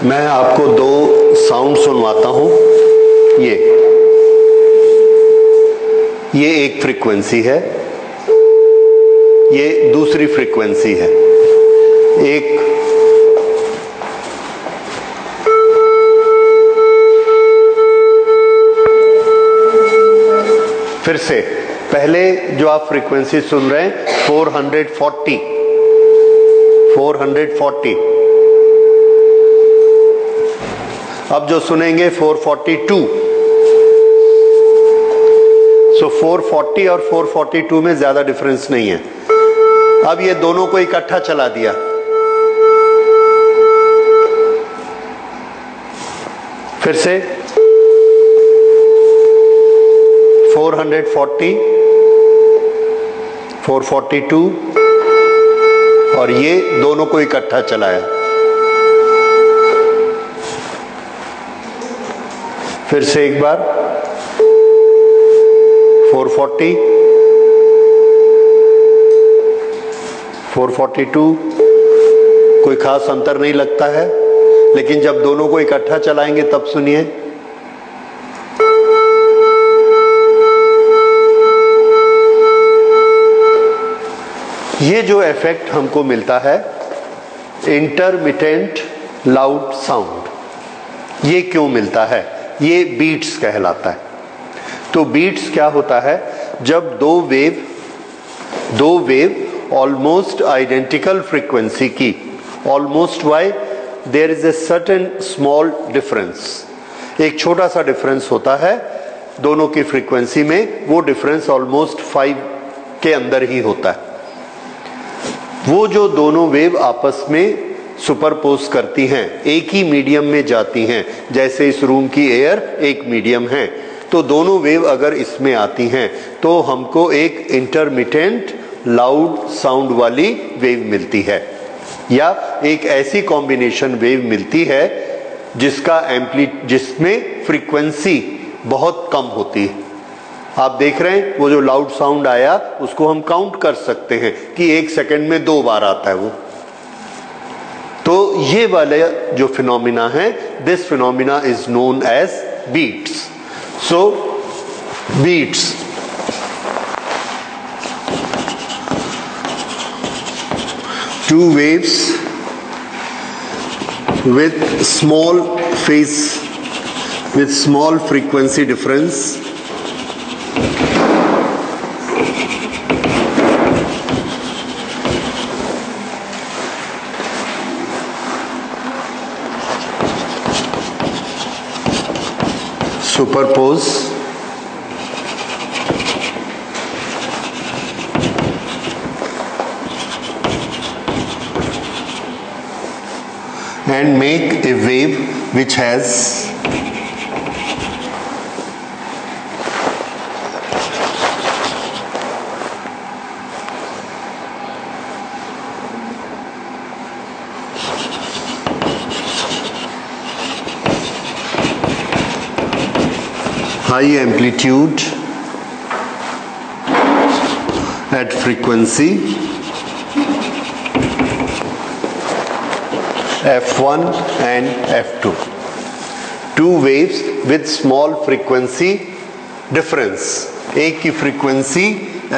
मैं आपको दो साउंड सुनवाता हूं। ये एक फ्रीक्वेंसी है, ये दूसरी फ्रीक्वेंसी है। एक फिर से पहले जो आप फ्रीक्वेंसी सुन रहे हैं 440, अब जो सुनेंगे 442। सो 440 और 442 में ज्यादा डिफरेंस नहीं है। अब ये दोनों को इकट्ठा चला दिया, फिर से 440, 442 और ये दोनों को इकट्ठा चलाया, फिर से एक बार 440, 442, कोई खास अंतर नहीं लगता है, लेकिन जब दोनों को इकट्ठा चलाएंगे तब सुनिए। ये जो इफेक्ट हमको मिलता है इंटरमिटेंट लाउड साउंड, ये क्यों मिलता है? ये बीट्स कहलाता है। तो बीट्स क्या होता है? जब दो वेव ऑलमोस्ट आइडेंटिकल फ्रीक्वेंसी की, almost why there is a certain small difference, एक छोटा सा डिफरेंस होता है दोनों की फ्रीक्वेंसी में, वो डिफरेंस ऑलमोस्ट 5 के अंदर ही होता है। वो जो दोनों वेव आपस में सुपरपोज करती हैं, एक ही मीडियम में जाती हैं, जैसे इस रूम की एयर एक मीडियम है, तो दोनों वेव अगर इसमें आती हैं तो हमको एक इंटरमिटेंट लाउड साउंड वाली वेव मिलती है, या एक ऐसी कॉम्बिनेशन वेव मिलती है जिसमें फ्रीक्वेंसी बहुत कम होती है। आप देख रहे हैं वो जो लाउड साउंड आया उसको हम काउंट कर सकते हैं कि 1 सेकंड में 2 बार आता है वो। तो ये वाले जो फिनोमिना है, this phenomena is known as beats. So beats, two waves with small phase, with small frequency difference, superpose and make a wave which has high amplitude at frequency F1 and F2. Two waves with small frequency difference. एक की frequency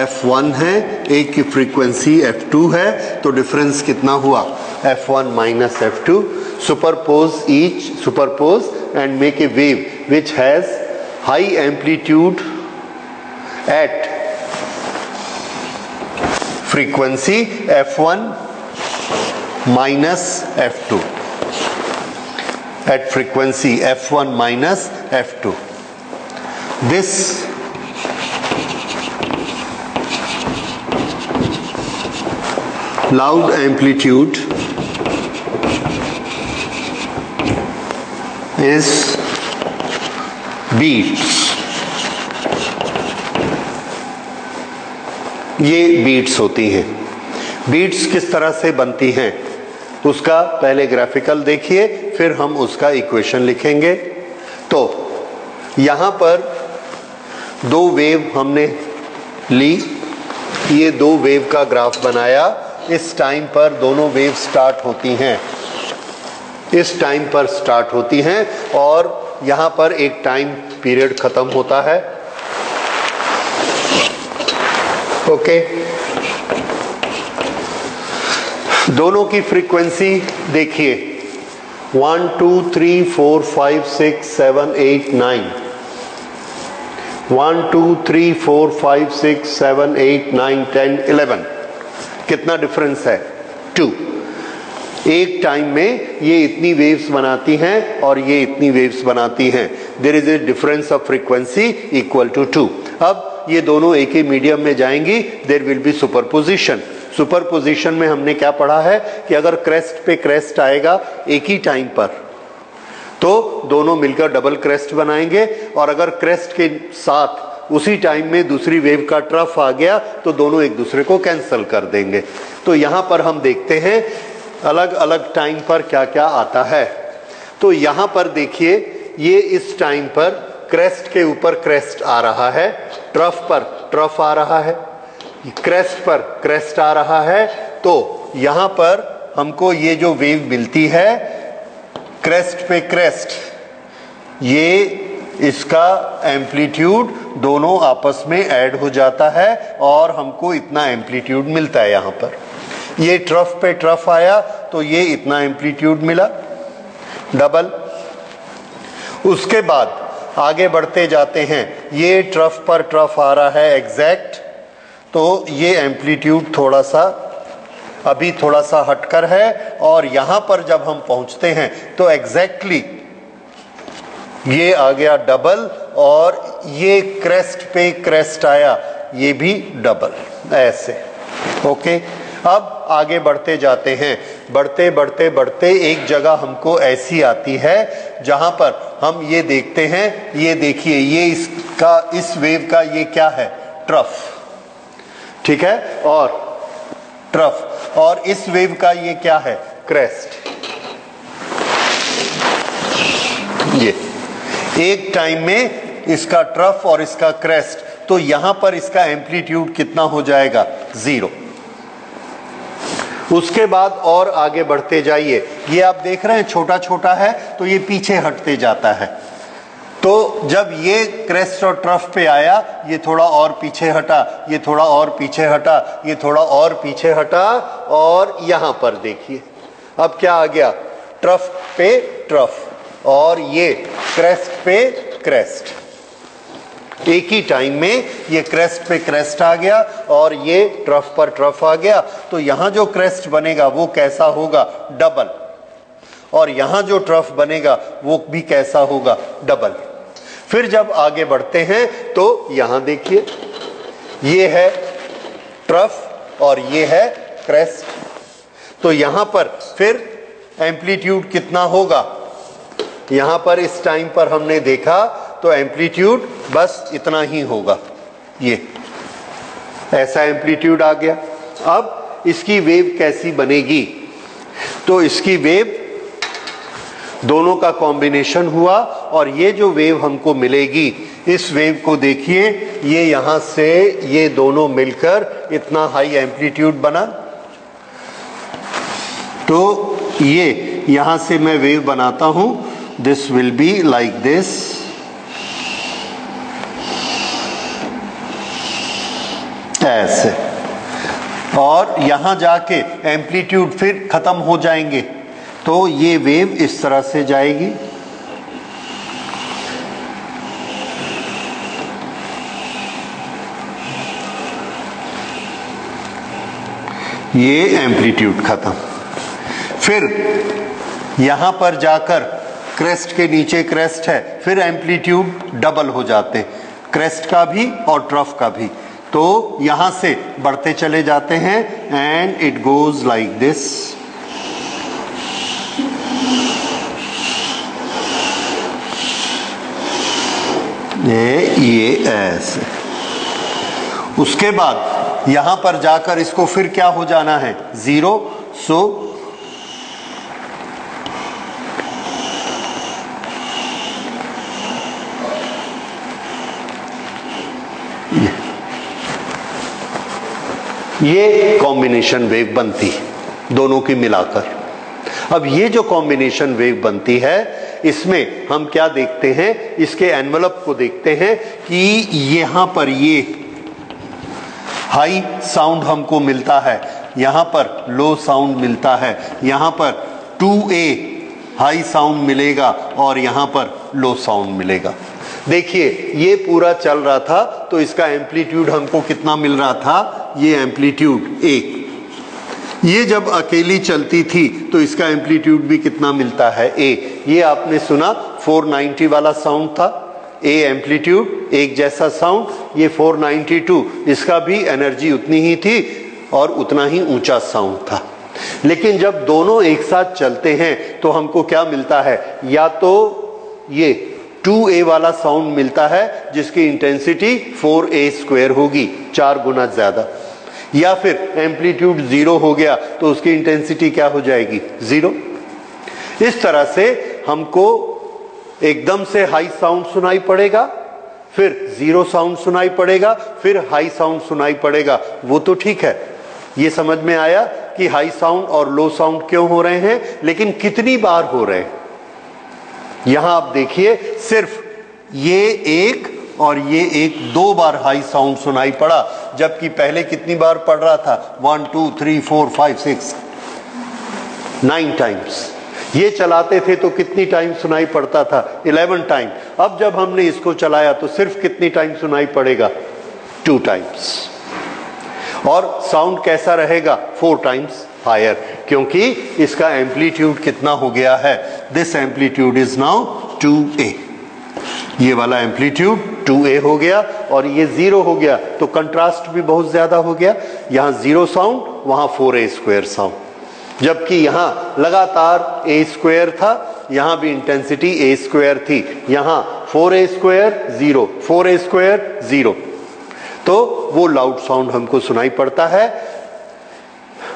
F1 है, एक की frequency F2 है, तो difference कितना हुआ? F1 minus F2. Superpose and make a wave which has high amplitude at frequency F1 minus F2, at frequency F1 minus F2. This loud amplitude is beats. ये beats होती हैं। Beats किस तरह से बनती हैं उसका पहले ग्राफिकल देखिए, फिर हम उसका इक्वेशन लिखेंगे। तो यहां पर दो वेव हमने ली, ये दो वेव का ग्राफ बनाया। इस टाइम पर दोनों वेव स्टार्ट होती हैं इस टाइम पर स्टार्ट होती हैं और यहां पर एक टाइम पीरियड खत्म होता है। ओके, दोनों की फ्रीक्वेंसी देखिए 1 2 3 4 5 6 7 8 9, 1 2 3 4 5 6 7 8 9 10 11। कितना डिफरेंस है? 2। एक टाइम में ये इतनी वेव्स बनाती हैं और ये इतनी वेव्स बनाती हैं। There is a difference of frequency equal to 2। अब ये दोनों एक ही मीडियम में जाएंगी, there will be superposition. Superposition में हमने क्या पढ़ा है कि अगर क्रेस्ट पे क्रेस्ट आएगा एक ही टाइम पर तो दोनों मिलकर डबल क्रेस्ट बनाएंगे, और अगर क्रेस्ट के साथ उसी टाइम में दूसरी वेव का ट्रफ आ गया तो दोनों एक दूसरे को कैंसिल कर देंगे। तो यहां पर हम देखते हैं अलग अलग टाइम पर क्या क्या आता है। तो यहां पर देखिए ये इस टाइम पर क्रेस्ट के ऊपर क्रेस्ट आ रहा है, ट्रफ पर ट्रफ आ रहा है, क्रेस्ट पर क्रेस्ट आ रहा है। तो यहां पर हमको ये जो वेव मिलती है क्रेस्ट पे क्रेस्ट, ये इसका एम्पलीट्यूड दोनों आपस में ऐड हो जाता है और हमको इतना एम्पलीट्यूड मिलता है। यहां पर ये ट्रफ पे ट्रफ आया तो ये इतना एम्पलीट्यूड मिला डबल। उसके बाद आगे बढ़ते जाते हैं, ये ट्रफ पर ट्रफ आ रहा है एग्जैक्ट, तो ये एम्पलीट्यूड थोड़ा सा अभी थोड़ा सा हटकर है, और यहां पर जब हम पहुंचते हैं तो एग्जैक्टली ये आ गया डबल, और ये क्रेस्ट पे क्रेस्ट आया ये भी डबल ऐसे। ओके, अब आगे बढ़ते जाते हैं, बढ़ते बढ़ते बढ़ते एक जगह हमको ऐसी आती है जहां पर हम ये देखते हैं, ये देखिए ये इसका इस वेव का ये क्या है? ट्रफ, ठीक है, और ट्रफ, और इस वेव का ये क्या है? क्रेस्ट। ये एक टाइम में इसका ट्रफ और इसका क्रेस्ट, तो यहां पर इसका एम्पलीट्यूड कितना हो जाएगा? 0। उसके बाद और आगे बढ़ते जाइए, ये आप देख रहे हैं छोटा छोटा है तो ये पीछे हटते जाता है। तो जब ये क्रेस्ट और ट्रफ पे आया ये थोड़ा और पीछे हटा, ये थोड़ा और पीछे हटा, ये थोड़ा और पीछे हटा, और यहां पर देखिए अब क्या आ गया? ट्रफ पे ट्रफ, और ये क्रेस्ट पे क्रेस्ट। एक ही टाइम में ये क्रेस्ट पे क्रेस्ट आ गया और ये ट्रफ पर ट्रफ आ गया। तो यहां जो क्रेस्ट बनेगा वो कैसा होगा? डबल, और यहां जो ट्रफ बनेगा वो भी कैसा होगा? डबल। फिर जब आगे बढ़ते हैं तो यहां देखिए ये है ट्रफ और ये है क्रेस्ट, तो यहां पर फिर एम्पलीट्यूड कितना होगा? यहां पर इस टाइम पर हमने देखा तो एम्पलीट्यूड बस इतना ही होगा, ये ऐसा एम्पलीट्यूड आ गया। अब इसकी वेव कैसी बनेगी? तो इसकी वेव दोनों का कॉम्बिनेशन हुआ, और ये जो वेव हमको मिलेगी इस वेव को देखिए, ये यहां से ये दोनों मिलकर इतना हाई एम्पलीट्यूड बना। तो ये यहां से मैं वेव बनाता हूं, this will be like this, ऐसे, और यहां जाके एम्पलीट्यूड फिर खत्म हो जाएंगे तो ये वेव इस तरह से जाएगी। ये एम्पलीट्यूड खत्म। फिर यहां पर जाकर क्रेस्ट के नीचे क्रेस्ट है, फिर एम्पलीट्यूड डबल हो जाते हैं, क्रेस्ट का भी और ट्रफ का भी। तो यहां से बढ़ते चले जाते हैं and it goes like this. ये ऐसे। उसके बाद यहां पर जाकर इसको फिर क्या हो जाना है? 0। सो ये कॉम्बिनेशन वेव बनती दोनों की मिलाकर। अब ये जो कॉम्बिनेशन वेव बनती है, इसमें हम क्या देखते हैं, इसके एनवलप को देखते हैं कि यहां पर ये हाई साउंड हमको मिलता है, यहां पर लो साउंड मिलता है, यहां पर 2A हाई साउंड मिलेगा और यहां पर लो साउंड मिलेगा। देखिए ये पूरा चल रहा था तो इसका एम्पलीट्यूड हमको कितना मिल रहा था, ये एम्पलीट्यूड A। ये जब अकेली चलती थी तो इसका एम्पलीट्यूड भी कितना मिलता है, A। ये आपने सुना 490 वाला साउंड था, A एम्पलीट्यूड, एक जैसा साउंड, ये 492, इसका भी एनर्जी उतनी ही थी और उतना ही ऊंचा साउंड था। लेकिन जब दोनों एक साथ चलते हैं तो हमको क्या मिलता है, या तो ये 2A वाला साउंड मिलता है जिसकी इंटेंसिटी 4A² होगी, 4 गुना ज्यादा, या फिर एम्पलीट्यूड 0 हो गया तो उसकी इंटेंसिटी क्या हो जाएगी, 0। इस तरह से हमको एकदम से हाई साउंड सुनाई पड़ेगा, फिर 0 साउंड सुनाई पड़ेगा, फिर हाई साउंड सुनाई पड़ेगा। वो तो ठीक है, ये समझ में आया कि हाई साउंड और लो साउंड क्यों हो रहे हैं, लेकिन कितनी बार हो रहे हैं। यहां आप देखिए सिर्फ ये एक और ये एक 2 बार हाई साउंड सुनाई पड़ा, जबकि पहले कितनी बार पड़ रहा था, 1 2 3 4 5 6 9 टाइम्स। ये चलाते थे तो कितनी टाइम सुनाई पड़ता था, 11 टाइम। अब जब हमने इसको चलाया तो सिर्फ कितनी टाइम सुनाई पड़ेगा, 2 टाइम्स। और साउंड कैसा रहेगा, 4 टाइम्स हायर, क्योंकि इसका एम्पलीट्यूड कितना हो गया है, this amplitude is now 2A। ये वाला एम्पलीट्यूड 2A हो गया और ये 0 हो गया तो कंट्रास्ट भी बहुत ज्यादा हो गया। यहां 0 साउंड, वहां 4A² साउंड, जबकि यहां लगातार A² था, यहां भी इंटेंसिटी A² थी, यहां 4A² 0 4A² 0, तो वो लाउड साउंड हमको सुनाई पड़ता है।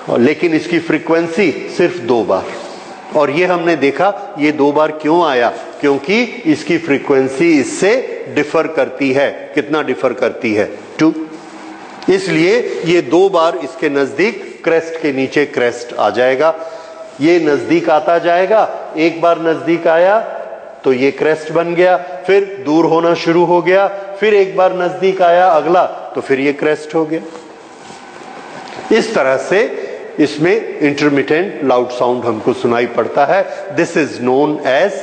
लेकिन इसकी फ्रीक्वेंसी सिर्फ 2 बार, और ये हमने देखा ये 2 बार क्यों आया, क्योंकि इसकी फ्रीक्वेंसी इससे डिफर करती है। कितना डिफर करती है, 2। इसलिए ये 2 बार इसके नजदीक क्रेस्ट के नीचे क्रेस्ट आ जाएगा, ये नजदीक आता जाएगा, एक बार नजदीक आया तो ये क्रेस्ट बन गया, फिर दूर होना शुरू हो गया, फिर एक बार नजदीक आया अगला तो फिर ये क्रेस्ट हो गया। इस तरह से इसमें इंटरमिटेंट लाउड साउंड हमको सुनाई पड़ता है। This is known as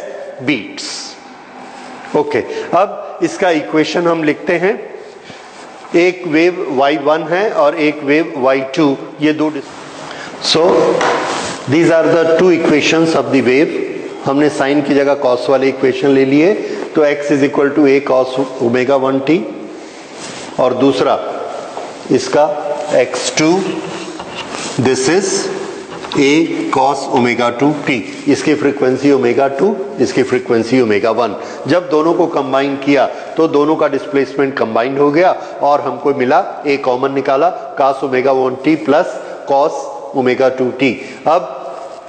beats. Okay, अब इसका इक्वेशन हम लिखते हैं। एक वेव y1 है और एक वेव y2, ये दो। So these are the 2 equations of the wave. हमने साइन की जगह कॉस वाले इक्वेशन ले लिए, तो x is equal to a cos ω1t, और दूसरा इसका x2, this is a cos ω2t। इसकी फ्रीक्वेंसी ω2, इसकी फ्रीक्वेंसी ω1। जब दोनों को कंबाइन किया तो दोनों का डिस्प्लेसमेंट कंबाइन हो गया और हमको मिला, a कॉमन निकाला, cos ω1t plus cos ω2t। अब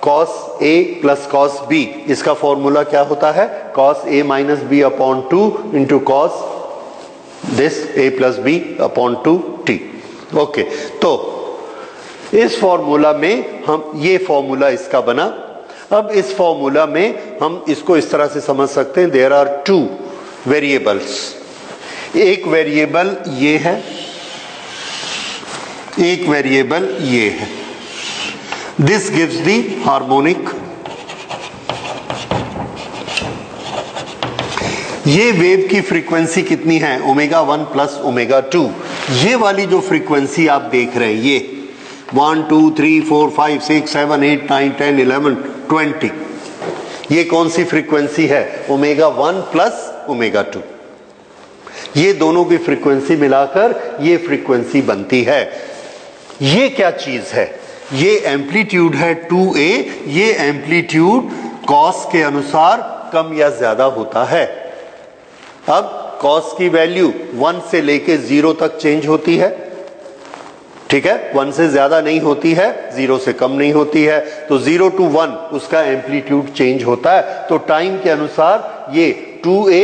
cos a plus cos b, इसका फॉर्मूला क्या होता है, cos a minus b upon 2 into cos this a plus b upon 2t। Okay, तो इस फॉर्मूला में हम, ये फॉर्मूला इसका बना। अब इस फॉर्मूला में हम इसको इस तरह से समझ सकते हैं, देयर आर 2 वेरिएबल्स। एक वेरिएबल ये है, एक वेरिएबल ये है। This gives the harmonic. ये वेव की फ्रीक्वेंसी कितनी है, ω1 प्लस ω2। ये वाली जो फ्रीक्वेंसी आप देख रहे हैं, ये 1 2 3 4 5 6 7 8 9 10 11 20, ये कौन सी फ्रीक्वेंसी है, ω1 प्लस ω2। ये दोनों की फ्रीक्वेंसी मिलाकर ये फ्रीक्वेंसी बनती है। ये क्या चीज है, ये एम्पलीट्यूड है 2A। ये एम्पलीट्यूड कॉस के अनुसार कम या ज्यादा होता है। अब कॉस की वैल्यू 1 से लेके 0 तक चेंज होती है, ठीक है, 1 से ज्यादा नहीं होती है, 0 से कम नहीं होती है। तो 0 to 1 उसका एम्पलीट्यूड चेंज होता है। तो टाइम के अनुसार ये 2A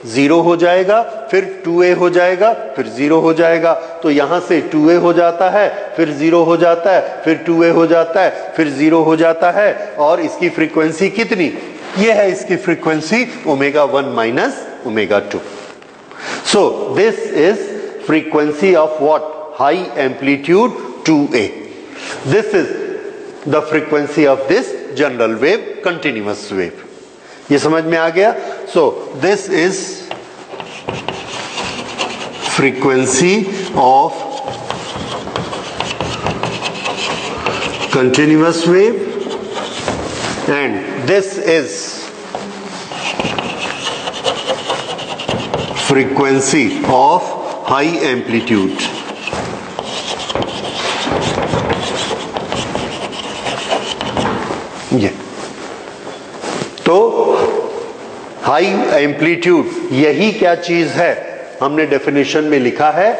0 हो जाएगा, फिर 2a हो जाएगा, फिर 0 हो जाएगा। तो यहां से 2a हो जाता है, फिर 0 हो जाता है, फिर 2a हो जाता है, फिर 0 हो जाता है। और इसकी फ्रीक्वेंसी कितनी? ये है इसकी frequency omega 1 minus omega 2। So this is frequency of what? High amplitude 2a. This is the frequency of this general wave, continuous wave. ये समझ में आ गया? सो this is frequency of continuous wave and this is frequency of high amplitude. ये तो high amplitude यही क्या चीज है? हमने डेफिनेशन में लिखा है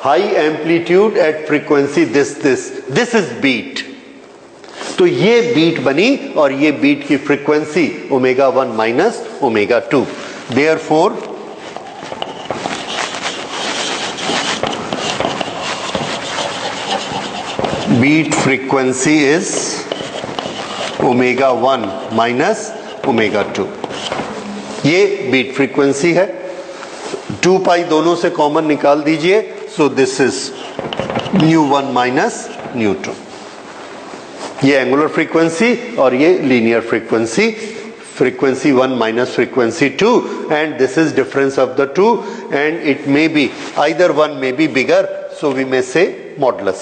high amplitude at frequency this is beat. तो ये बीट बनी और ये बीट की frequency omega 1 minus omega 2। Therefore beat frequency is omega 1 minus omega 2। ये बीट फ्रीक्वेंसी है। 2 पाई दोनों से कॉमन निकाल दीजिए। So this is nu 1 minus nu 2। ये एंगुलर फ्रीक्वेंसी और ये linear frequency, frequency 1 minus frequency 2, and this is difference of the two, and it may be either one may be bigger, so we may say modulus.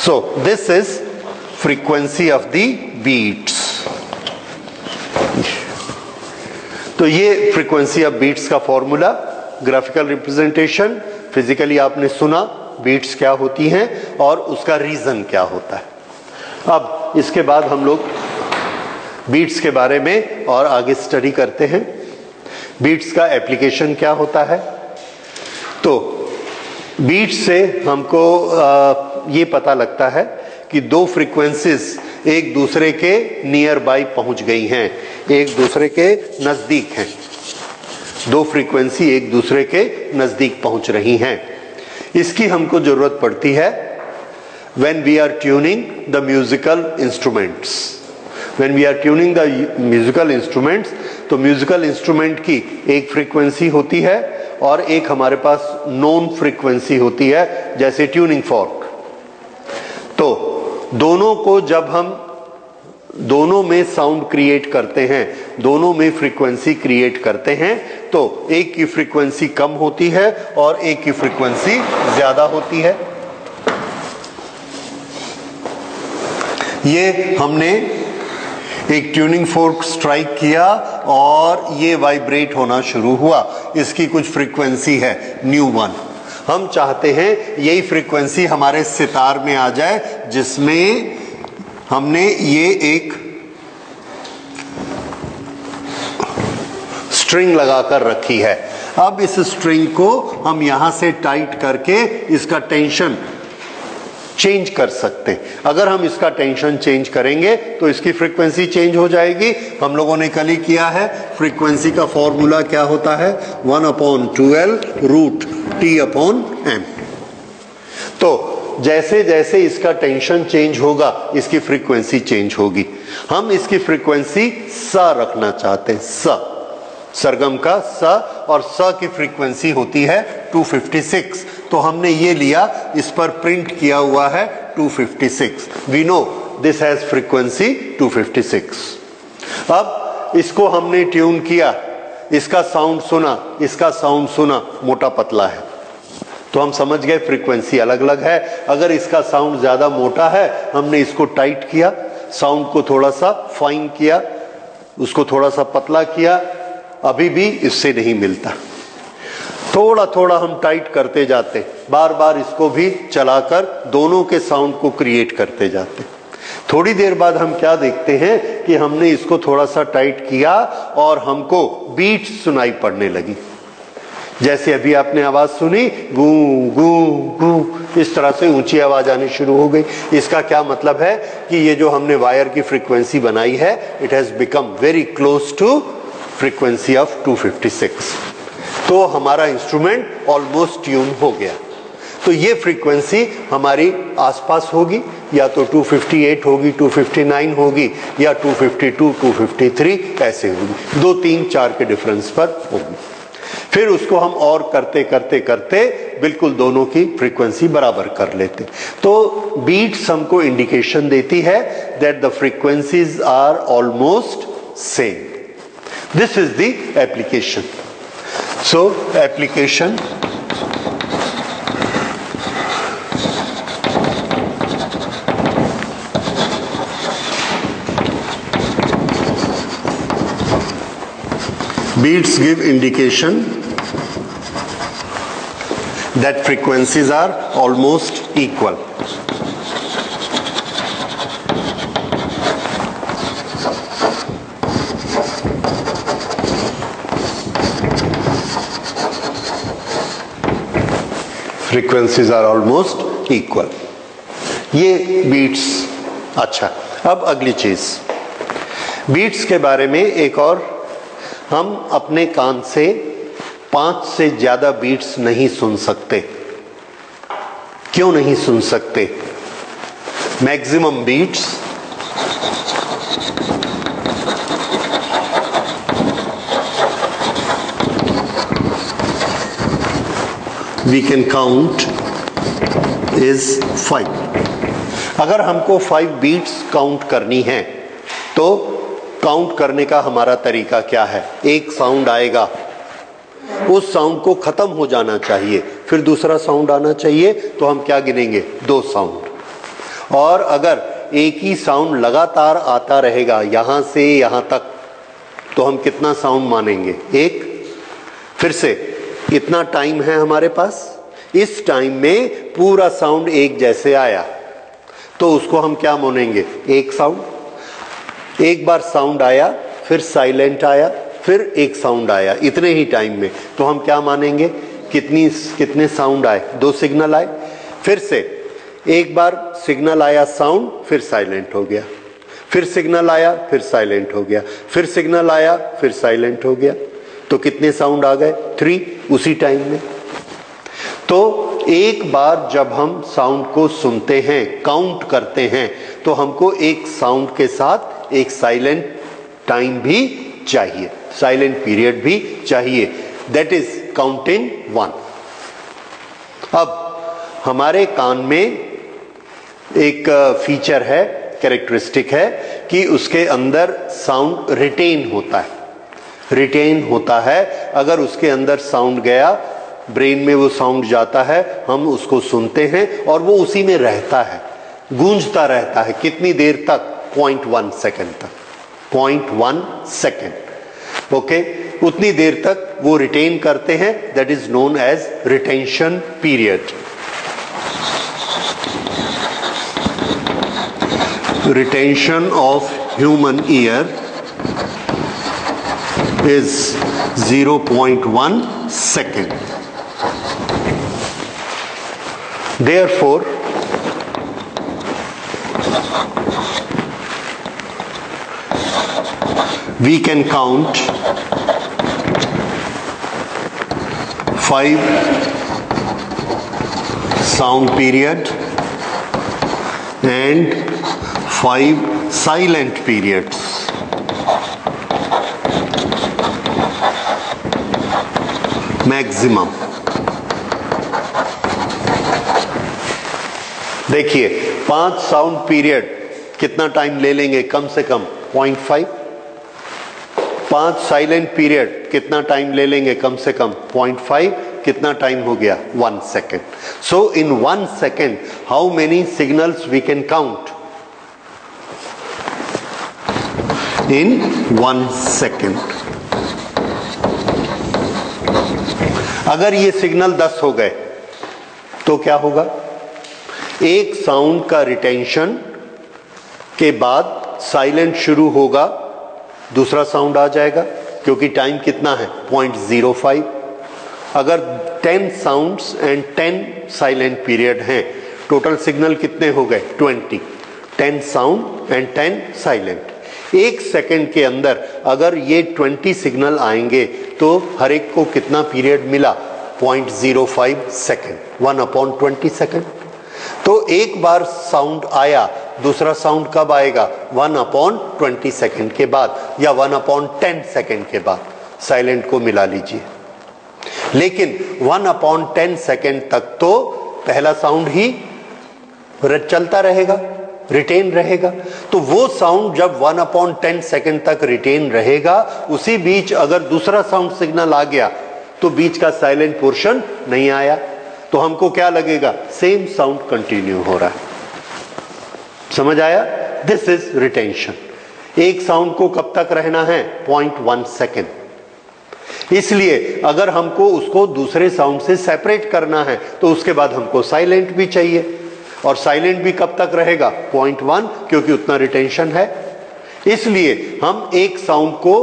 So this is frequency of the beats. तो ये frequency of beats का formula, graphical representation, physically आपने सुना beats क्या होती हैं और उसका रीजन क्या होता है। अब इसके बाद हम लोग बीट्स के बारे में और आगे स्टडी करते हैं। बीट्स का एप्लीकेशन क्या होता है? तो बीट्स से हमको ये पता लगता है कि दो फ्रीक्वेंसीज एक दूसरे के नियर बाय पहुंच गई हैं, एक दूसरे के नजदीक हैं। दो फ्रीक्वेंसी एक दूसरे के नजदीक पहुंच रही हैं। इसकी हमको जरूरत पड़ती है when we are tuning the musical instruments. When we are tuning the musical instruments, तो म्यूजिकल इंस्ट्रूमेंट की एक फ्रीक्वेंसी होती है और एक हमारे पास नॉन फ्रीक्वेंसी होती है, जैसे ट्यूनिंग फॉर्क। तो दोनों को जब हम दोनों में साउंड क्रिएट करते हैं, दोनों में फ्रीक्वेंसी क्रिएट करते हैं, तो एक की फ्रीक्वेंसी कम होती है और एक की फ्रीक्वेंसी ज्यादा होती है। ये हमने एक ट्यूनिंग फोर्क स्ट्राइक किया और ये वाइब्रेट होना शुरू हुआ। इसकी कुछ फ्रीक्वेंसी है न्यू 1। हम चाहते हैं यही फ्रीक्वेंसी हमारे सितार में आ जाए, जिसमें हमने ये एक स्ट्रिंग लगाकर रखी है। अब इस स्ट्रिंग को हम यहां से टाइट करके इसका टेंशन चेंज कर सकते हैं। अगर हम इसका टेंशन चेंज करेंगे तो इसकी फ्रीक्वेंसी चेंज हो जाएगी। हम लोगों ने कल ही किया है, फ्रीक्वेंसी का फॉर्मूला क्या होता है? 1/2L root T/M। तो जैसे जैसे इसका टेंशन चेंज होगा इसकी फ्रीक्वेंसी चेंज होगी। हम इसकी फ्रीक्वेंसी सा रखना चाहते हैं, सा, सरगम का सा, और सा की फ्रीक्वेंसी होती है 256। तो हमने ये लिया, इस पर प्रिंट किया हुआ है 256। We know this has frequency 256। अब इसको हमने ट्यून किया, इसका साउंड सुना, इसका साउंड सुना, मोटा पतला है, तो हम समझ गए फ्रीक्वेंसी अलग अलग है। अगर इसका साउंड ज्यादा मोटा है, हमने इसको टाइट किया, साउंड को थोड़ा सा फाइन किया, उसको थोड़ा सा पतला किया, अभी भी इससे नहीं मिलता। थोड़ा थोड़ा हम टाइट करते जाते, बार बार इसको भी चलाकर दोनों के साउंड को क्रिएट करते जाते। थोड़ी देर बाद हम क्या देखते हैं कि हमने इसको थोड़ा सा टाइट किया और हमको बीट सुनाई पड़ने लगी। जैसे अभी आपने आवाज सुनी, गू गू गू, इस तरह से ऊंची आवाज आनी शुरू हो गई। इसका क्या मतलब है कि ये जो हमने वायर की फ्रीक्वेंसी बनाई है, it has become very close to frequency of 256। तो हमारा इंस्ट्रूमेंट ऑलमोस्ट ट्यून हो गया। तो ये फ्रीक्वेंसी हमारी आसपास होगी, या तो 258 होगी, 259 होगी, या 252, 253 ऐसे होगी, 2, 3, 4 के डिफरेंस पर होगी। फिर उसको हम और करते करते करते बिल्कुल दोनों की फ्रीक्वेंसी बराबर कर लेते। तो बीट्स हमको इंडिकेशन देती है that the frequencies are almost same. This is the application. So application beats give indication that frequencies are almost equal. Frequencies are almost equal. ये बीट्स। अच्छा, अब अगली चीज, बीट्स के बारे में एक और, हम अपने कान से 5 से ज्यादा बीट्स नहीं सुन सकते। क्यों नहीं सुन सकते? Maximum beats we can count is 5। अगर हमको 5 बीट्स काउंट करनी है तो काउंट करने का हमारा तरीका क्या है? एक साउंड आएगा, उस साउंड को खत्म हो जाना चाहिए, फिर दूसरा साउंड आना चाहिए, तो हम क्या गिनेंगे? 2 साउंड। और अगर एक ही साउंड लगातार आता रहेगा यहां से यहां तक, तो हम कितना साउंड मानेंगे? 1। फिर से इतना टाइम है हमारे पास, इस टाइम में पूरा साउंड एक जैसे आया, तो उसको हम क्या मानेंगे? 1 साउंड। एक बार साउंड आया, फिर साइलेंट आया, फिर एक साउंड आया, इतने ही टाइम में, तो हम क्या मानेंगे? कितने साउंड आए? 2 सिग्नल आए। फिर से एक बार सिग्नल आया साउंड, फिर साइलेंट हो गया, फिर सिग्नल आया, फिर साइलेंट हो गया, फिर सिग्नल आया, फिर साइलेंट हो गया, तो कितने साउंड आ गए? 3 उसी टाइम में। तो एक बार जब हम साउंड को सुनते हैं, काउंट करते हैं, तो हमको एक साउंड के साथ एक साइलेंट टाइम भी चाहिए, साइलेंट पीरियड भी चाहिए, दैट इज काउंटिंग 1। अब हमारे कान में एक फीचर है, कैरेक्टरिस्टिक है कि उसके अंदर साउंड रिटेन होता है। रिटेन होता है, अगर उसके अंदर साउंड गया, ब्रेन में वो साउंड जाता है, हम उसको सुनते हैं और वो उसी में रहता है, गूंजता रहता है। कितनी देर तक? 0.1 सेकेंड तक, 0.1 सेकेंड। ओके, उतनी देर तक वो रिटेन करते हैं, that is known as retention period. Retention of human ear is 0.1 second. Therefore, we can count 5 sound period and 5 silent periods. Maximum. देखिए 5 साउंड पीरियड कितना टाइम ले लेंगे? कम से कम 0.5। 5 साइलेंट पीरियड कितना टाइम ले लेंगे? कम से कम 0.5। कितना टाइम हो गया? 1 second. So in 1 second how many signals we can count? In 1 second. अगर ये सिग्नल 10 हो गए तो क्या होगा? एक साउंड का रिटेंशन के बाद साइलेंट शुरू होगा, दूसरा साउंड आ जाएगा, क्योंकि टाइम कितना है? 0.05। अगर 10 साउंड्स एंड 10 साइलेंट पीरियड हैं, टोटल सिग्नल कितने हो गए? 20। 10 साउंड एंड 10 साइलेंट। 1 सेकंड के अंदर अगर ये 20 सिग्नल आएंगे तो हर एक को कितना पीरियड मिला? 0.05 सेकंड, 1/20 सेकंड। तो एक बार साउंड आया, दूसरा साउंड कब आएगा? 1/20 सेकंड के बाद या 1/10 सेकंड के बाद। साइलेंट को मिला लीजिए। लेकिन 1/10 सेकंड तक तो पहला साउंड ही चलता रहेगा, रिटेन रहेगा। तो वो साउंड जब 1/10 सेकंड तक रिटेन रहेगा, उसी बीच अगर दूसरा साउंड सिग्नल आ गया तो बीच का साइलेंट पोर्शन नहीं आया, तो हमको क्या लगेगा? सेम साउंड कंटिन्यू हो रहा है। समझ आया? This is retention. एक साउंड को कब तक रहना है? 0.1 सेकंड। इसलिए अगर हमको उसको दूसरे साउंड से सेपरेट करना है तो उसके बाद हमको साइलेंट भी चाहिए, और साइलेंट भी कब तक रहेगा? 0.1, क्योंकि उतना रिटेंशन है। इसलिए हम एक साउंड को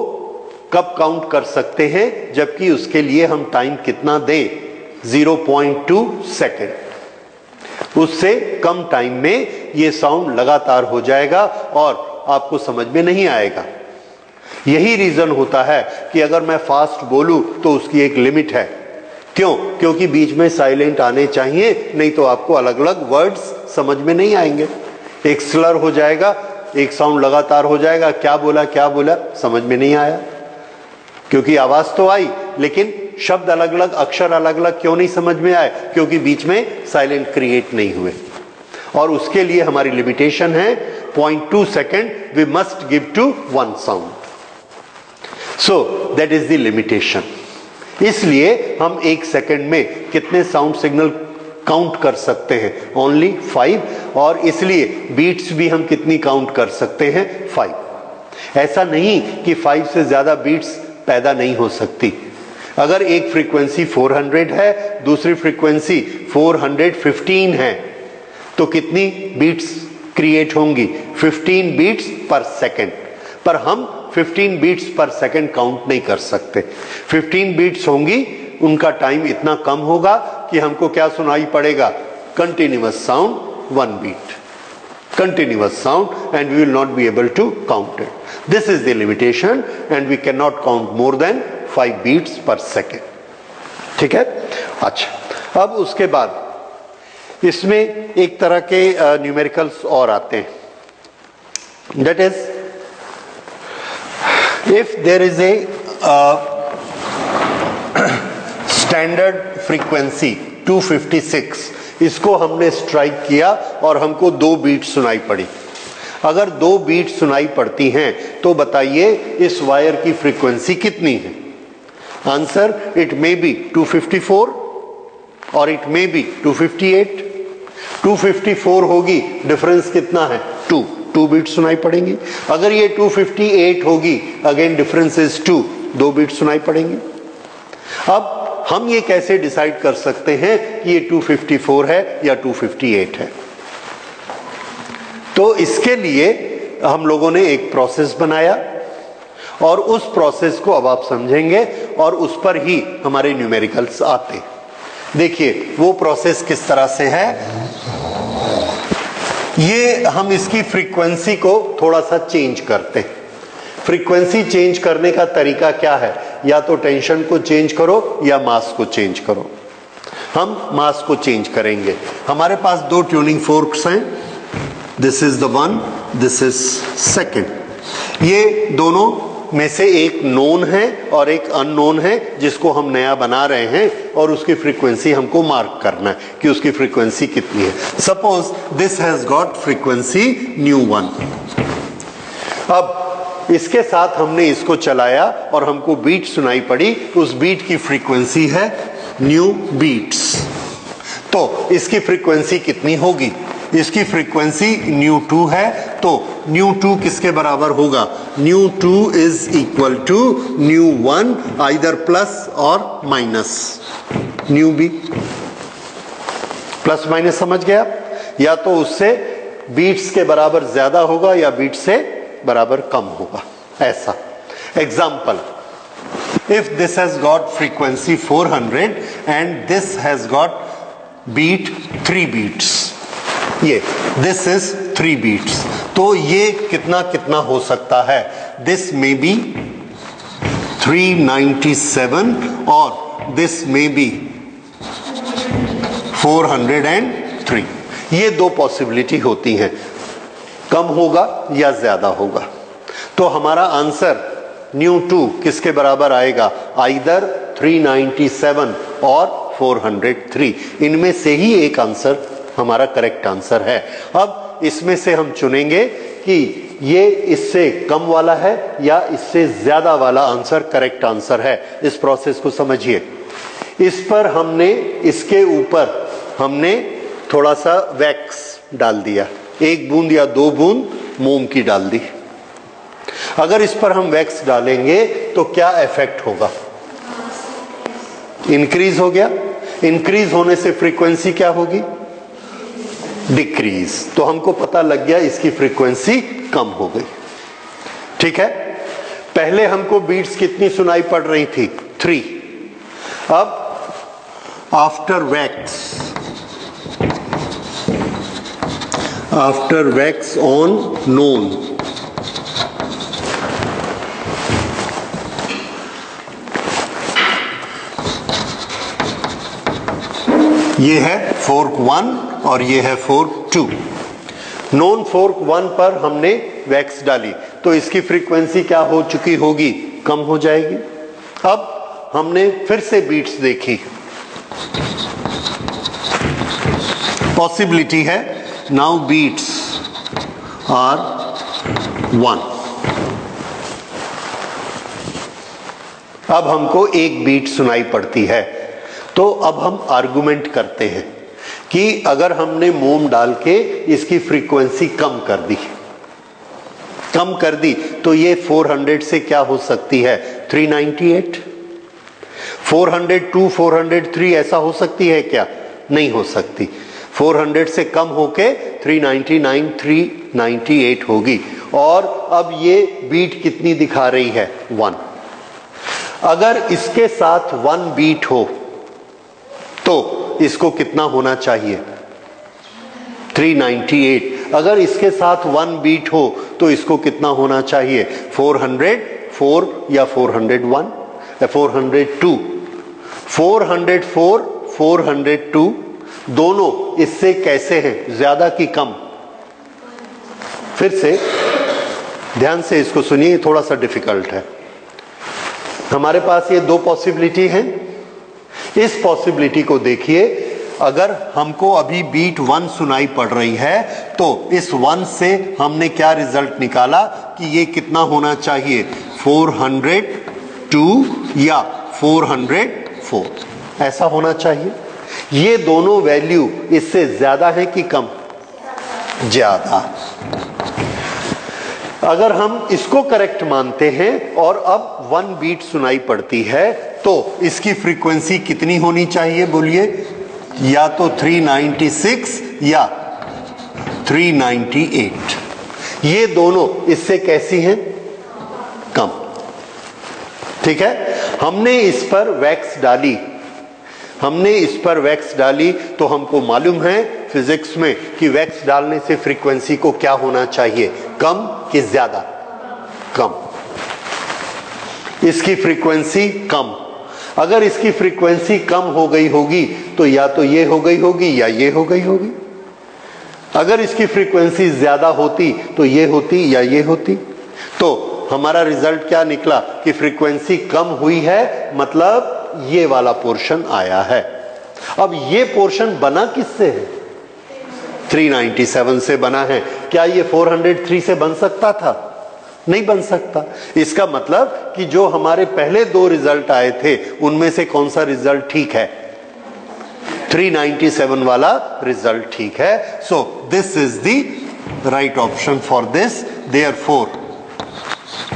कब काउंट कर सकते हैं? जबकि उसके लिए हम टाइम कितना दें? 0.2 सेकंड। उससे कम टाइम में ये साउंड लगातार हो जाएगा और आपको समझ में नहीं आएगा। यही रीजन होता है कि अगर मैं फास्ट बोलूं तो उसकी एक लिमिट है। क्यों? क्योंकि बीच में साइलेंट आने चाहिए, नहीं तो आपको अलग अलग वर्ड्स समझ में नहीं आएंगे। एक स्लर हो जाएगा, एक साउंड लगातार हो जाएगा, क्या बोला समझ में नहीं आया। क्योंकि आवाज तो आई लेकिन शब्द अलग अलग, अक्षर अलग अलग क्यों नहीं समझ में आए? क्योंकि बीच में साइलेंट क्रिएट नहीं हुए। और उसके लिए हमारी लिमिटेशन है 0.2 second, we must give to one sound. So that is the limitation. इसलिए हम 1 सेकंड में कितने साउंड सिग्नल काउंट कर सकते हैं? ओनली 5। और इसलिए बीट्स भी हम कितनी काउंट कर सकते हैं? 5। ऐसा नहीं कि 5 से ज्यादा बीट्स पैदा नहीं हो सकती। अगर एक फ्रीक्वेंसी 400 है, दूसरी फ्रीक्वेंसी 415 है, तो कितनी बीट्स क्रिएट होंगी? 15 बीट्स पर सेकंड। पर हम 15 बीट्स पर सेकंड काउंट नहीं कर सकते। 15 बीट्स होंगी, उनका टाइम इतना कम होगा कि हमको क्या सुनाई पड़ेगा? Continuous sound 1 beat, continuous sound, and we will not be able to count it. This is the limitation, and we cannot count more than 5 beats per second. ठीक है? अच्छा, अब उसके बाद इसमें एक तरह के न्यूमेरिकल्स और आते हैं। That is, if there is a standard frequency 256, इसको हमने स्ट्राइक किया और हमको 2 बीट सुनाई पड़ी। अगर 2 बीट सुनाई पड़ती हैं तो बताइए इस वायर की फ्रीक्वेंसी कितनी है? आंसर, इट मे बी 254 और इट मे बी 258। 254 होगी, डिफरेंस कितना है? 2 बीट सुनाई पड़ेंगी। अगर ये 258 होगी, अगेन डिफरेंस इज 2 बीट सुनाई पड़ेंगी। अब हम ये कैसे डिसाइड कर सकते हैं कि ये 254 है या 258 है? तो इसके लिए हम लोगों ने एक प्रोसेस बनाया और उस प्रोसेस को अब आप समझेंगे और उस पर ही हमारे न्यूमेरिकल्स आते। देखिए वो प्रोसेस किस तरह से है। ये हम इसकी फ्रीक्वेंसी को थोड़ा सा चेंज करते हैं। फ्रीक्वेंसी चेंज करने का तरीका क्या है? या तो टेंशन को चेंज करो या मास को चेंज करो। हम मास को चेंज करेंगे। हमारे पास 2 ट्यूनिंग फोर्क्स हैं, this is the one, this is second. ये दोनों में से एक नोन है और एक अननोन है जिसको हम नया बना रहे हैं और उसकी फ्रीक्वेंसी हमको मार्क करना है कि उसकी फ्रीक्वेंसी कितनी है। Suppose this has got frequency ν1। अब इसके साथ हमने इसको चलाया और हमको बीट सुनाई पड़ी, उस बीट की फ्रीक्वेंसी है न्यू बीट्स। तो इसकी फ्रीक्वेंसी कितनी होगी? इसकी फ्रीक्वेंसी ν2 है, तो ν2 किसके बराबर होगा? ν2 is equal to ν1, either plus और माइनस ν b। प्लस माइनस समझ गया? या तो उससे बीट्स के बराबर ज्यादा होगा या बीट से बराबर कम होगा, ऐसा। Example, if this has got frequency 400 and this has got beat 3 beats, ये दिस इज 3 बीट्स, तो ये कितना कितना हो सकता है? दिस मे बी 397 और दिस मे बी 403। ये दो पॉसिबिलिटी होती हैं, कम होगा या ज्यादा होगा। तो हमारा आंसर न्यू 2 किसके बराबर आएगा? आइदर 397 और 403। इनमें से ही एक आंसर हमारा करेक्ट आंसर है। अब इसमें से हम चुनेंगे कि ये इससे कम वाला है या इससे ज्यादा वाला आंसर करेक्ट आंसर है। इस प्रोसेस को समझिए। इस पर हमने, इसके ऊपर हमने थोड़ा सा वैक्स डाल दिया, 1 बूंद या 2 बूंद मोम की डाल दी। अगर इस पर हम वैक्स डालेंगे तो क्या इफेक्ट होगा? इंक्रीज हो गया। इंक्रीज होने से फ्रीक्वेंसी क्या होगी? डिक्रीज। तो हमको पता लग गया इसकी फ्रीक्वेंसी कम हो गई। ठीक है, पहले हमको बीट्स कितनी सुनाई पड़ रही थी? 3। अब आफ्टर वैक्स ऑन नोन, ये है फोर्क 1 और ये है फोर्क 2। नॉन फोर्क 1 पर हमने वैक्स डाली तो इसकी फ्रीक्वेंसी क्या हो चुकी होगी? कम हो जाएगी। अब हमने फिर से बीट्स देखी, पॉसिबिलिटी है नाउ बीट्स आर 1। अब हमको एक बीट सुनाई पड़ती है। तो अब हम आर्गुमेंट करते हैं कि अगर हमने मोम डाल के इसकी फ्रीक्वेंसी कम कर दी तो ये 400 से क्या हो सकती है? 398। 402, 403 ऐसा हो सकती है क्या? नहीं हो सकती। 400 से कम होके 399, 398 होगी। और अब ये बीट कितनी दिखा रही है? 1। अगर इसके साथ 1 बीट हो तो इसको कितना होना चाहिए? 398। अगर इसके साथ 1 बीट हो तो इसको कितना होना चाहिए? 404 या 401 या 402। 404, 402 दोनों इससे कैसे हैं? ज्यादा कि कम? फिर से ध्यान से इसको सुनिए, थोड़ा सा डिफिकल्ट है। हमारे पास ये दो पॉसिबिलिटी हैं। इस पॉसिबिलिटी को देखिए, अगर हमको अभी बीट 1 सुनाई पड़ रही है तो इस 1 से हमने क्या रिजल्ट निकाला कि ये कितना होना चाहिए? 402 या 404 ऐसा होना चाहिए। ये दोनों वैल्यू इससे ज्यादा है कि कम? ज्यादा। अगर हम इसको करेक्ट मानते हैं और अब 1 बीट सुनाई पड़ती है तो इसकी फ्रीक्वेंसी कितनी होनी चाहिए? बोलिए, या तो 396 या 398। ये दोनों इससे कैसी हैं? कम। ठीक है, हमने इस पर वैक्स डाली तो हमको मालूम है फिजिक्स में कि वैक्स डालने से फ्रीक्वेंसी को क्या होना चाहिए? कम कि ज्यादा? कम। इसकी फ्रीक्वेंसी कम। अगर इसकी फ्रीक्वेंसी कम हो गई होगी तो या तो ये हो गई होगी या ये हो गई होगी। अगर इसकी फ्रीक्वेंसी ज्यादा होती तो ये होती या ये होती। तो हमारा रिजल्ट क्या निकला कि फ्रीक्वेंसी कम हुई है, मतलब ये वाला पोर्शन आया है। अब ये पोर्शन बना किससे है? 397 से बना है। क्या ये 403 से बन सकता था? नहीं बन सकता। इसका मतलब कि जो हमारे पहले 2 रिजल्ट आए थे उनमें से कौन सा रिजल्ट ठीक है? 397 वाला रिजल्ट ठीक है। सो this is the right option for this, therefore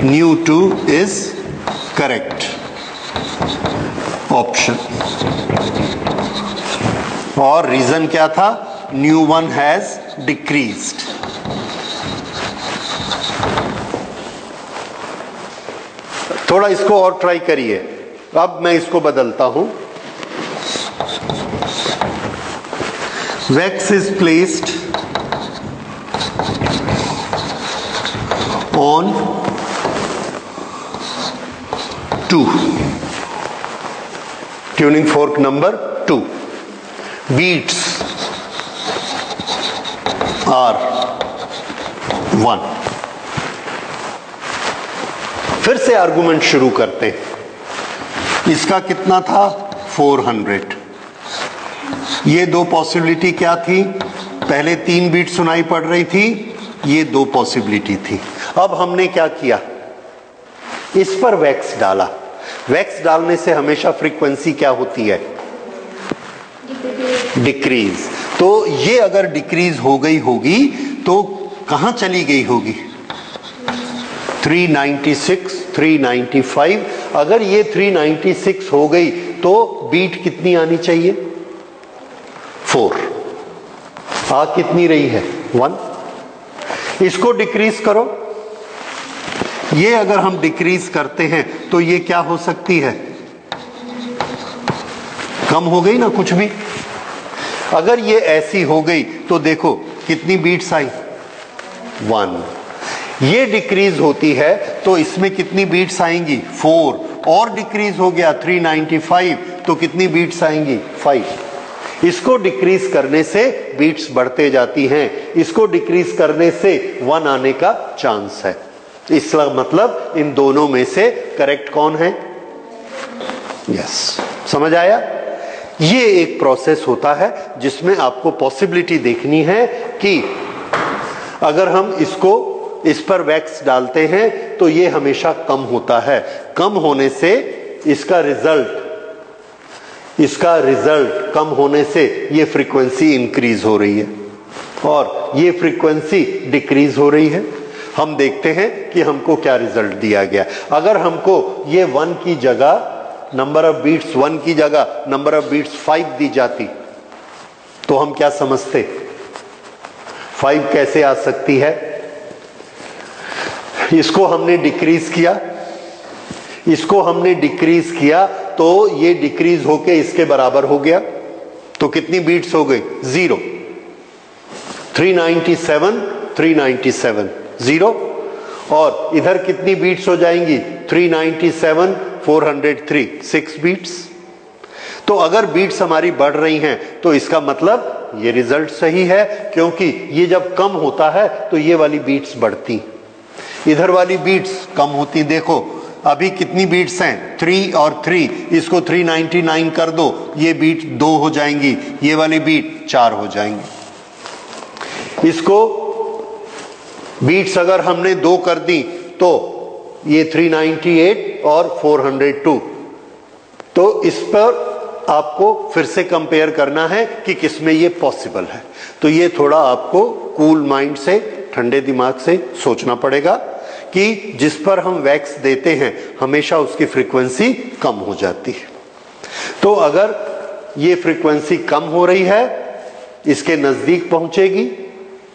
new 2 is correct option. और रीजन क्या था? New 1 has decreased. थोड़ा इसको और ट्राई करिए। अब मैं इसको बदलता हूं। Wax is placed on 2, tuning fork number 2, beats are 1। फिर से आर्गुमेंट शुरू करते हैं। इसका कितना था 400। ये दो पॉसिबिलिटी क्या थी, पहले 3 बीट सुनाई पड़ रही थी, ये 2 पॉसिबिलिटी थी। अब हमने क्या किया, इस पर वैक्स डाला। वैक्स डालने से हमेशा फ्रीक्वेंसी क्या होती है, डिक्रीज। तो ये अगर डिक्रीज हो गई होगी तो कहां चली गई होगी, 396, 395। अगर ये 396 हो गई तो बीट कितनी आनी चाहिए, 4। आ कितनी रही है, 1। इसको डिक्रीज करो, ये अगर हम डिक्रीज करते हैं तो ये क्या हो सकती है, कम हो गई ना कुछ भी। अगर ये ऐसी हो गई तो देखो कितनी बीट्स आई, 1। ये डिक्रीज होती है तो इसमें कितनी बीट्स आएंगी, 4। और डिक्रीज हो गया 395 तो कितनी बीट्स आएंगी, 5। इसको डिक्रीज करने से बीट्स बढ़ते जाती हैं, इसको डिक्रीज करने से 1 आने का चांस है। इसका मतलब इन दोनों में से करेक्ट कौन है, यस। समझ आया। ये एक प्रोसेस होता है जिसमें आपको पॉसिबिलिटी देखनी है कि अगर हम इसको इस पर वैक्स डालते हैं तो ये हमेशा कम होता है। कम होने से इसका रिजल्ट कम होने से ये फ्रीक्वेंसी इंक्रीज हो रही है और ये फ्रीक्वेंसी डिक्रीज हो रही है। हम देखते हैं कि हमको क्या रिजल्ट दिया गया। अगर हमको ये 1 की जगह नंबर ऑफ बीट्स 1 की जगह नंबर ऑफ बीट्स 5 दी जाती तो हम क्या समझते, 5 कैसे आ सकती है। इसको हमने डिक्रीज किया, तो ये डिक्रीज होके इसके बराबर हो गया। तो कितनी बीट्स हो गई, 0। 397, 0। और इधर कितनी बीट्स हो जाएंगी, 397, 403, 6 बीट्स। तो अगर बीट्स हमारी बढ़ रही हैं तो इसका मतलब ये रिजल्ट सही है, क्योंकि ये जब कम होता है तो ये वाली बीट्स बढ़ती, इधर वाली बीट्स कम होती। देखो अभी कितनी बीट्स हैं, 3 और 3, इसको 399 कर दो, ये बीट 2 हो जाएंगी, ये वाली बीट 4 हो जाएंगी। इसको बीट्स अगर हमने 2 कर दी तो ये 398 और 402। तो इस पर आपको फिर से कंपेयर करना है कि किसमें ये पॉसिबल है। तो ये थोड़ा आपको कूल माइंड से, ठंडे दिमाग से सोचना पड़ेगा कि जिस पर हम वैक्स देते हैं हमेशा उसकी फ्रीक्वेंसी कम हो जाती है। तो अगर ये फ्रीक्वेंसी कम हो रही है, इसके नजदीक पहुंचेगी,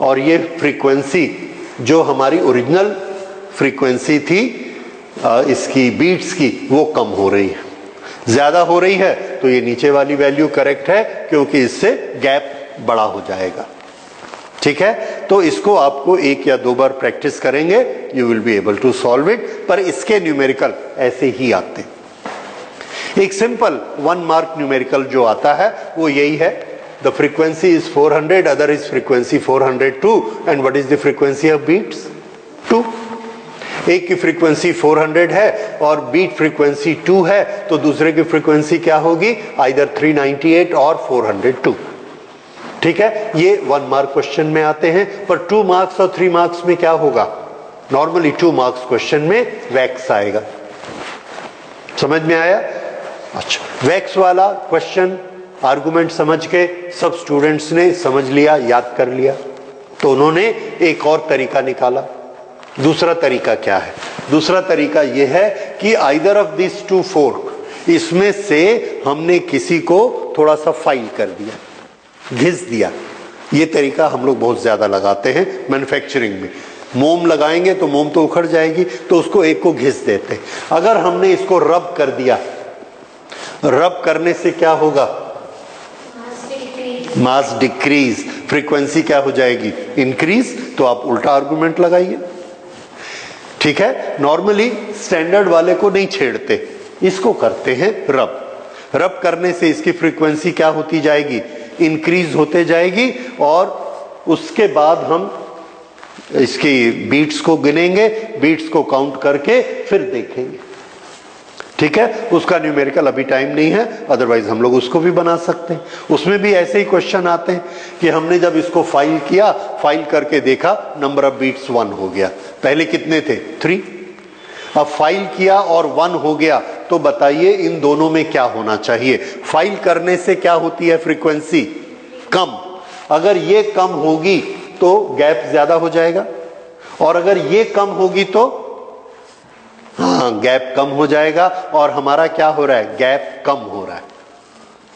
और ये फ्रीक्वेंसी जो हमारी ओरिजिनल फ्रीक्वेंसी थी इसकी बीट्स की, वो कम हो रही है। ज्यादा हो रही है तो ये नीचे वाली वैल्यू करेक्ट है, क्योंकि इससे गैप बड़ा हो जाएगा। ठीक है, तो इसको आपको 1 या 2 बार प्रैक्टिस करेंगे, you will be able to solve it. पर इसके न्यूमेरिकल ऐसे ही आते। एक सिंपल 1 मार्क न्यूमेरिकल जो आता है वो यही है, the frequency is 400, other is frequency 402, and what is the frequency of beats, 2। एक की फ्रीक्वेंसी 400 है और बीट फ्रीक्वेंसी 2 है, तो दूसरे की फ्रीक्वेंसी क्या होगी, आइदर 398 और 402। ठीक है, ये 1 मार्क क्वेश्चन में आते हैं। पर 2 मार्क्स और 3 मार्क्स में क्या होगा, नॉर्मली 2 मार्क्स क्वेश्चन में वैक्स आएगा। समझ में आया। अच्छा, वैक्स वाला क्वेश्चन आर्गुमेंट समझ के सब स्टूडेंट्स ने समझ लिया, याद कर लिया। तो उन्होंने एक और तरीका निकाला। दूसरा तरीका क्या है, दूसरा तरीका यह है कि आइदर ऑफ दिस 2 फोर्क, इसमें से हमने किसी को थोड़ा सा फाइल कर दिया, घिस दिया। ये तरीका हम लोग बहुत ज्यादा लगाते हैं मैन्युफैक्चरिंग में। मोम लगाएंगे तो मोम तो उखड़ जाएगी, तो उसको एक को घिस देते हैं। अगर हमने इसको रब कर दिया, रब करने से क्या होगा, मास डिक्रीज, फ्रीक्वेंसी क्या हो जाएगी, इंक्रीज। तो आप उल्टा आर्गुमेंट लगाइए। ठीक है, नॉर्मली स्टैंडर्ड वाले को नहीं छेड़ते, इसको करते हैं रब। रब करने से इसकी फ्रीक्वेंसी क्या होती जाएगी, इंक्रीज होते जाएगी, और उसके बाद हम इसकी बीट्स को गिनेंगे, बीट्स को काउंट करके फिर देखेंगे। ठीक है, उसका न्यूमेरिकल अभी टाइम नहीं है, अदरवाइज हम लोग उसको भी बना सकते हैं। उसमें भी ऐसे ही क्वेश्चन आते हैं कि हमने जब इसको फाइल किया, फाइल करके देखा, नंबर ऑफ बीट्स 1 हो गया, पहले कितने थे 3, अब फाइल किया और 1 हो गया, तो बताइए इन दोनों में क्या होना चाहिए। फाइल करने से क्या होती है फ्रीक्वेंसी, कम। अगर ये कम होगी तो गैप ज्यादा हो जाएगा, और अगर ये कम होगी तो हाँ गैप कम हो जाएगा, और हमारा क्या हो रहा है, गैप कम हो रहा है।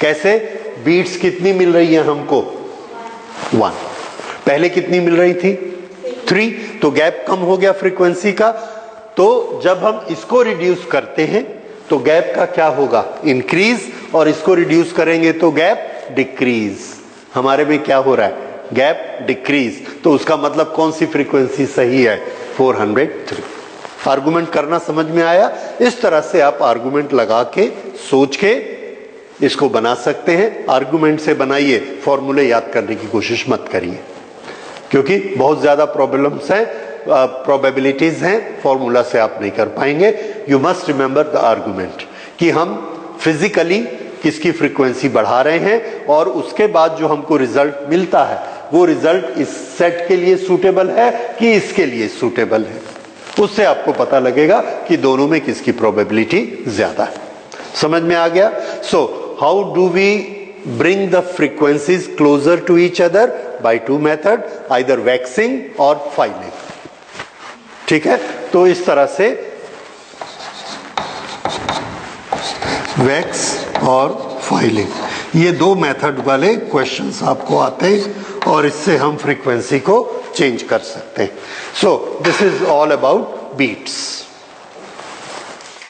कैसे, बीट्स कितनी मिल रही है हमको 1, पहले कितनी मिल रही थी 3, तो गैप कम हो गया फ्रीक्वेंसी का। तो जब हम इसको रिड्यूस करते हैं तो गैप का क्या होगा, इंक्रीज, और इसको रिड्यूस करेंगे तो गैप डिक्रीज। हमारे में क्या हो रहा है, गैप डिक्रीज, तो उसका मतलब कौन सी फ्रीक्वेंसी सही है, 403। आर्गुमेंट करना समझ में आया। इस तरह से आप आर्गुमेंट लगा के सोच के इसको बना सकते हैं। आर्गुमेंट से बनाइए, फॉर्मूले याद करने की कोशिश मत करिए, क्योंकि बहुत ज्यादा प्रॉब्लम्स हैं, प्रोबेबिलिटीज हैं, फॉर्मूला से आप नहीं कर पाएंगे। You must remember the argument कि हम फिजिकली किसकी फ्रीक्वेंसी बढ़ा रहे हैं, और उसके बाद जो हमको रिजल्ट मिलता है वो रिजल्ट इस सेट के लिए सूटेबल है कि इसके लिए सूटेबल है। उससे आपको पता लगेगा कि दोनों में किसकी प्रोबेबिलिटी ज्यादा है। समझ में आ गया। So how do we bring the frequencies closer to each other? By 2 method, either waxing or filing. ठीक है, तो इस तरह से वैक्स और फाइलिंग, ये 2 मेथड वाले क्वेश्चंस आपको आते हैं, और इससे हम फ्रीक्वेंसी को चेंज कर सकते हैं। So this is all about beats.